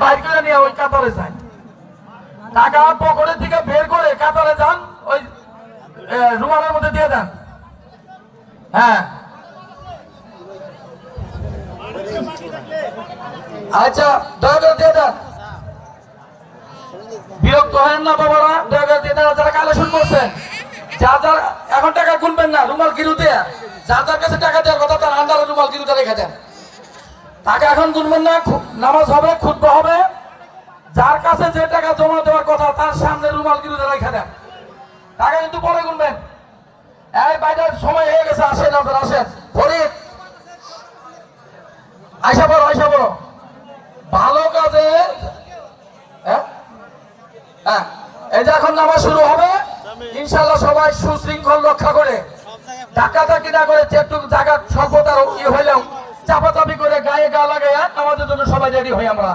বাইর করে নিয়ে ওই কাতারে যান, টাকা পকেটের থেকে বের করে কাতারে যান, ওই রুমালের মধ্যে দিয়ে দেন। হ্যাঁ আচ্ছা, দয়া করে দিয়ে দেন, বিরক্ত হয় না বাবারা, দয়া করে দিয়ে দেন। যারা কালেকশন করছেন, যার যার এখন টাকা গুনবেন না, রুমাল কিরুতে যার যার কাছে টাকা দেওয়ার কথা তার আন্ডারে রুমাল কিরুতে রেখে দেন। টাকা এখন গুনবেন না, নামাজ হবে, খুতবা হবে, যার কাছে যে টাকা জমা দেওয়ার কথা তার সামনে রুমাল কিরুতে রেখে দেন। টাকা কিন্তু পরে গুনবেন। এই বাইরের সময় হয়ে গেছে, আসেন আপনারা, আসেন। ফরিদ আইসা বলো, আইসা বলো, ভালো কাজে। হ্যাঁ এই যে এখন নামাজ শুরু হবে, ইনশাল্লাহ সবাই সুশৃঙ্খল রক্ষা করে, ডাকাডাকি না করে, একটু জায়গা স্বল্পতার হইলেও চাপাচাপি করে গায়ে গা লাগাইয়া আমাদের জন্য সবাই রেডি হই আমরা।